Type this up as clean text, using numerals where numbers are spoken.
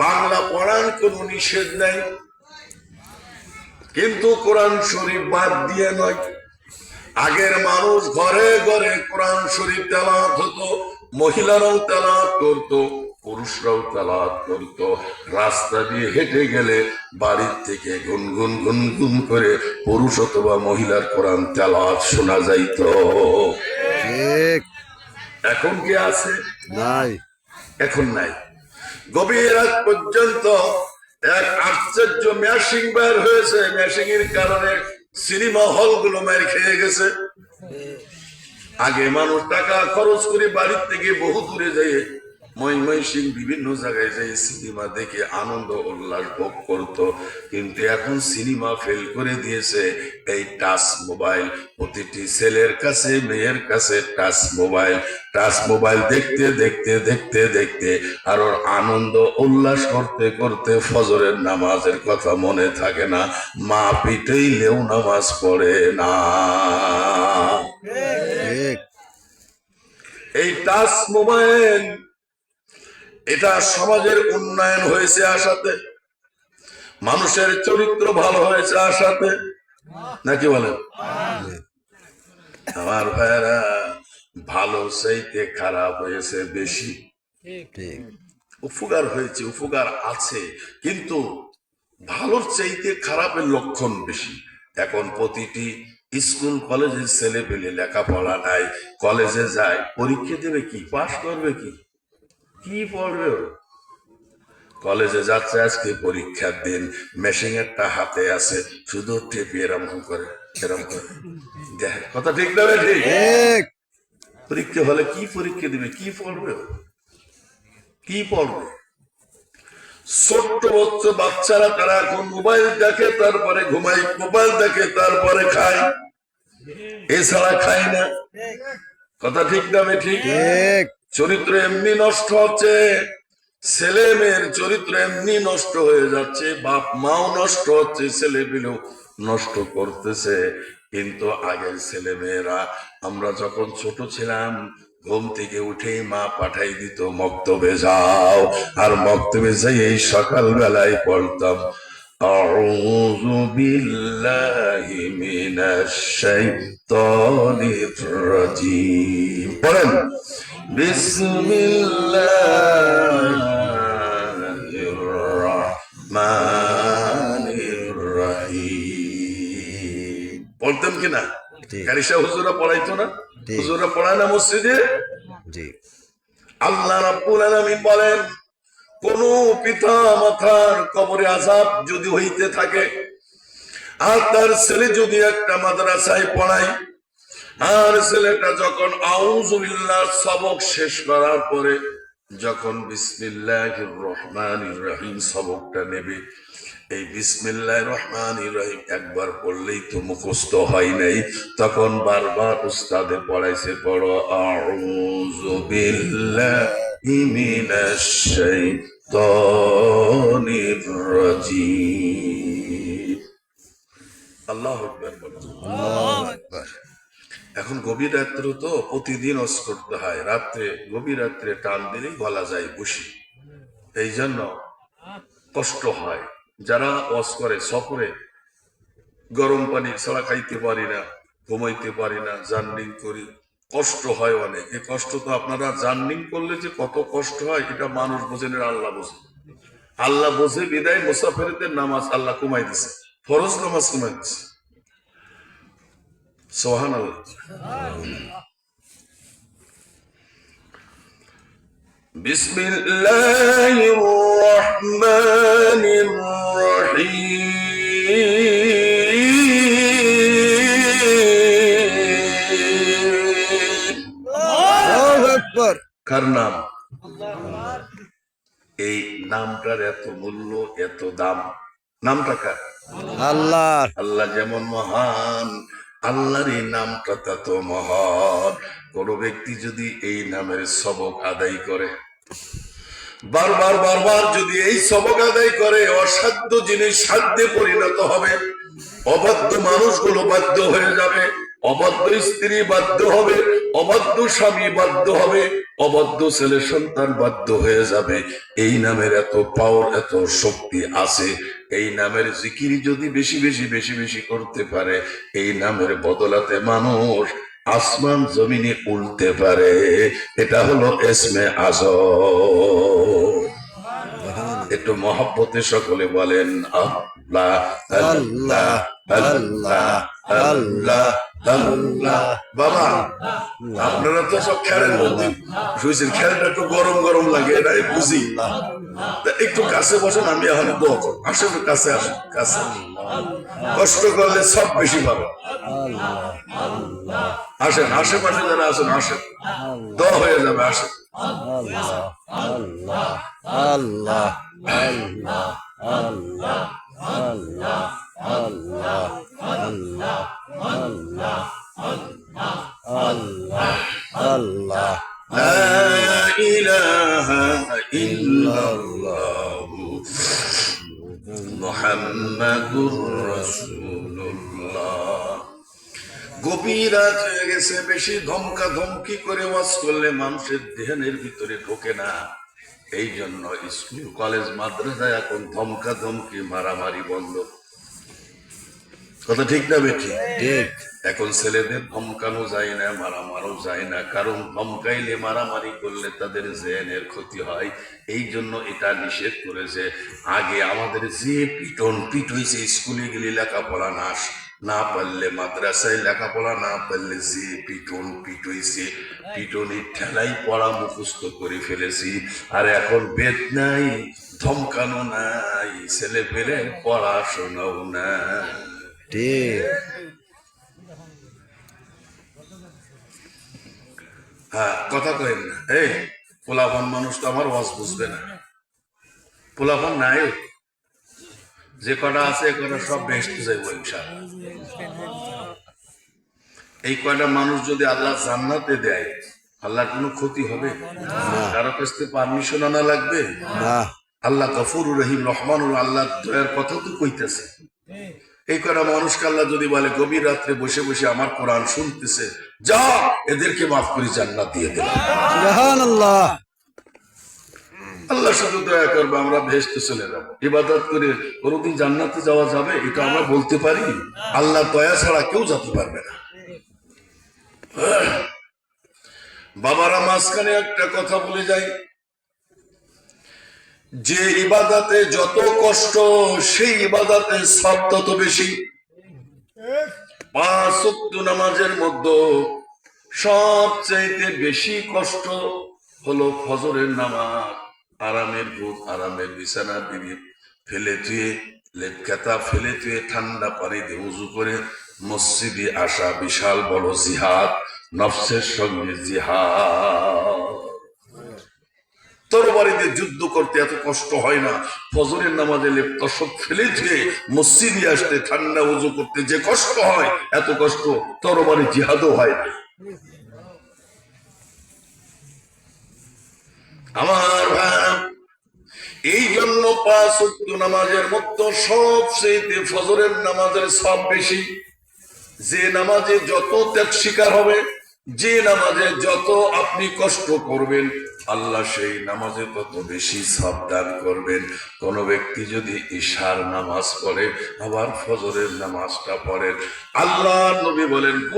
বাংলা পড়ান কোনো নিষেধ নেই, কিন্তু কোরআন শরীফ বাদ দিয়ে নয়। আগের মানুষ ঘরে ঘরে কোরআন শরীফ তেলাওয়াত হতো, মহিলারাও তেলাওয়াত করতো, পুরুষরাও তেলাওয়াত করতো। রাস্তা দিয়ে হেঁটে গেলে বাড়ির থেকে গুনগুন গুনগুন করে পুরুষ অথবা মহিলার কোরআন তেলাওয়াত শোনা যাইত। এখন কি আছে? নাই, এখন নাই। গভীর রাত পর্যন্ত এক আশ্চর্য ম্যাশিং বের হয়েছে। ম্যাশিং এর কারণে সিনেমা হল গুলো মার খেয়ে গেছে। আগে মানুষ টাকা খরচ করে বাড়ির থেকে বহু দূরে যায় ময়মনসিং বিভিন্ন জায়গায় যাই সিনেমা দেখে আনন্দ উল্লাস ভোগ করত, কিন্তু এখন সিনেমা ফেল করে দিয়েছে এই টাচ মোবাইল। প্রতিটি ছেলের কাছে মেয়ের কাছে টাচ মোবাইল। টাচ মোবাইল দেখতে দেখতে দেখতে দেখতে আর ওর আনন্দ উল্লাস করতে করতে ফজরের নামাজের কথা মনে থাকে না, মা পিটাইলেও নামাজ পড়ে না। এই টাচ মোবাইল এটা সমাজের উন্নয়ন হয়েছে আশাতে, মানুষের চরিত্র ভালো হয়েছে আশাতে, নাকি বলেন? আমার ভাইয়েরা, ভালো চাইতে খারাপ হয়েছে বেশি। উপকার হয়েছে, উপকার আছে, কিন্তু ভালোর চাইতে খারাপের লক্ষণ বেশি। এখন প্রতিটি স্কুল কলেজের ছেলে পেলে লেখাপড়া নাই, কলেজে যায় পরীক্ষা দেবে কি, পাশ করবে কি, কি পড়বে? কলেজে যাচ্ছে আজকে পরীক্ষার দিন, মেশিং একটা হাতে আছে, শুধু টেপি এরকম করে এরকম করে দেখ। কথা ঠিক না? ঠিক। পরীক্ষা হলে কি পরীক্ষা দিবে, কি পড়বে, কি পড়বে? ছোট্ট বাচ্চারা তারা এখন মোবাইল দেখে, তারপরে ঘুমায়, মোবাইল দেখে তারপরে খায়, এছাড়া খায় না। কথা ঠিক না? ঠিক। চরিত্র এমনি নষ্ট হচ্ছে, ছেলে মেয়ের চরিত্র এমনি নষ্ট হয়ে যাচ্ছে, বাপ মাও নষ্ট হচ্ছে, ছেলে পেলেও নষ্ট করতেছে। কিন্তু আগের ছেলে মেয়েরা, আমরা যখন ছোট ছিলাম, ঘুম থেকে উঠেই মা পাঠাই দিত মক্তবে যাও, আর মক্তবে যাই এই সকাল বেলায় পড়তাম আউযু বিল্লাহি মিনাশ শাইতানির রাজিম। পড়েন বিসমিল্লাহির রাহমানির রাহিম। পড়তাম কিনা? কারিশা হুজুরা পড়াইতো না? হুজুরা পড়ায় না মসজিদে? আল্লাহ রাব্বুল আলামিন বলেন, কোন পিতা মাতার কবরে আযাব যদি হইতে থাকে, আর তার ছেলে যদি একটা মাদ্রাসায় পড়ায়, আর ছেলেটা যখন আউযু বিল্লাহ সবক শেষ করার পরে যখন বিসমিল্লাহির রহমানির রহিম সবকটা নেবে, এই বিসমিল্লাহির রহমানির রহিম একবার পড়লেই তো মুখস্থ হয় নাই, তখন বারবার উস্তাদে পড়াইছে, পড়ো আউযু বিল্লাহি মিনাশ শাইতানির রাজিম। আল্লাহু আকবার। আল্লাহু আকবার। এখন গভীর রাত্রে তো প্রতিদিন ওয়াজ করতে হয়, রাত্রে গভীর রাত্রে টান দিলেই বলা যায় বসি, এই জন্য কষ্ট হয়। যারা ওয়াজ করে সফরে, গরম পানি ছাড়া খাইতে পারি না, ঘুমাইতে পারি না, জার্নিং করি, কষ্ট হয় অনেক। এই কষ্ট তো আপনারা জার্নিং করলে যে কত কষ্ট হয় এটা মানুষ বোঝেন, আল্লাহ বোঝে। আল্লাহ বোঝে বিদায় মুসাফিরদের নামাজ আল্লাহ কমাই দিছে, ফরজ নামাজ কমাই দিছে। সুবহানাল্লাহ। বিসমিল্লাহির রহমানির রহিম। আল্লাহু আকবার। কার নাম? এই নামটার এত মূল্য, এত দাম। নামটা কার? আল্লাহ। আল্লাহ যেমন মহান, আল্লাহর এই নামটা তত মহান। কোন ব্যক্তি যদি এই নামের সবক আদায় করে, বারবার বারবার যদি এই সবক আদায় করে, অসাধ্য জিনিস সাধ্যে পরিণত হবে, অবাধ্য মানুষগুলো বাধ্য হয়ে যাবে। অবাধ্য স্ত্রী বাধ্য হবে, অবাধ্য স্বামী বাধ্য হবে, অবাধ্য ছেলে সন্তান বাধ্য হয়ে যাবে। এই নামের এত পাওয়ার, এত শক্তি আছে। এই নামের জিকির যদি বেশি বেশি বেশি বেশি করতে পারে, এই নামের বদলাতে মানুষ আসমান জমিনে উল্টে পারে। এটা হলো এসমে আজম। একটু মহব্বতে সকলে বলেন আল্লাহ আল্লাহ আল্লাহ আল্লাহ আল্লাহ। বাবা আপনারা তো সব খেলের মধ্যে শুয়েছেন, খেলটা একটু গরম গরম লাগে, এটাই বুঝি। তা একটু কাছে বসেন, আমি এখন দোয়া করব। আসেন কাছে, আসেন কাছে। কষ্ট করলে সব বেশি পাবে। আসেন, আশেপাশে যারা আছেন আসেন, দোয়া হয়ে যাবে। আসেন। আল্লাহ আল্লাহ আল্লাহ আল্লাহ আল্লাহ আল্লাহ আল্লাহ আল্লাহ আল্লাহ আল্লাহ আল্লাহ লা ইলাহা ইল্লাল্লাহ মুহাম্মাদুর রাসূলুল্লাহ। গভীর রাত হয়ে গেছে, বেশি ধমকা ধমকি করে ওয়াজ করলে মানুষের ধ্যানের ভিতরে ঢোকে না। এই জন্য স্কুল কলেজ মাদ্রাসায় এখন ধমকা ধমকি মারামারি বন্ধ। কথা ঠিক না বেঠি? ঠিক। এখন ছেলেদের ধমকানো যায় না, মারামারও যায় না, কারণ ধমকাইলে মারামারি করলে তাদের জেনের ক্ষতি হয়। এই জন্য এটা নিষেধ করেছে। আগে আমাদের যে পিটন পিট হয়েছে, স্কুলে গেলে লেখাপড়া না পারলে মাদ্রাসায় লেখাপড়া না পারলে যে পিটন পিট হয়েছে, পিটনির ঠেলাই পড়া মুখস্থ করে ফেলেছি। আর এখন বেদ নাই, ধমকানো নাই, ছেলে পেলে পড়াশোনাও না। ঠিক। হ্যাঁ, কথা কইেন না। এই পোলাপান মানুষ তো আমার ওয়াজ বুঝবে না। পোলাপান নাই, যে কটা আছে এ কটা সব বেস্ট যাইব ইনশাআল্লাহ। এই কয়টা মানুষ যদি আল্লাহ জান্নাতে দেয়, আল্লাহর কোনো ক্ষতি হবে? কারো কাছ থেকে পারমিশন আনা লাগবে না। আল্লাহ গফুরুর রহিম রহমানুর, আল্লাহ দয়ার কথা তো কইতেছে। এই কটা মানুষকে আল্লাহ যদি বলে গভীর রাত্রে বসে বসে আমার কোরআন শুনতেছে, যা এদেরকে মাফ করে জান্নাত দিয়ে দেবে। সুবহানাল্লাহ। আল্লাহ শুধু দয়া করবে, আমরা ভেস্তে চলে যাবো। ইবাদত করে কোনদিন জান্নাতে যাওয়া যাবে এটা আমরা বলতে পারি? আল্লাহ দয়া ছাড়া কেউ যেতে পারবে না। বাবারা, মাঝখানে একটা কথা বলে যাই, যে ইবাদতে যত কষ্ট সেই ইবাদতে সব তত বেশি। 5 ওয়াক্ত নামাজের মধ্যে সবচাইতে বেশি কষ্ট হলো ফজরের নামাজ। আরামের ঘুম, আরামের বিছানা দিয়ে ফেলে ধুয়ে, লেপ কাতা ফেলে ধুয়ে ঠান্ডা পানি দিয়ে উজু করে মসজিদে আসা বিশাল বড় জিহাদ, নফসের সঙ্গে জিহাদ। তরবারিতে যুদ্ধ করতে এত কষ্ট হয় না। ফজরের নামাজে লেপ্ত সব ফেলে ধুয়ে মসজিদে আসতে, ঠান্ডা উজু করতে যে কষ্ট হয়, এত কষ্ট তরবারি জিহাদও হয় না। আমার ভাই, এই জন্য 5 ওয়াক্ত নামাজের মধ্যে সবচেয়ে ফজরের নামাজের সব বেশি। যে নামাজে যত ত্যাগ শিকার হবে, যে নামাজে যত আপনি কষ্ট করবেন, আল্লাহ সেই নামাজে তত বেশি সাবধান করবেন। কোন ব্যক্তি যদি ঈশার নামাজ পড়ে আবার ফজরের নামাজটা পড়েন, আল্লাহ নবী বলেন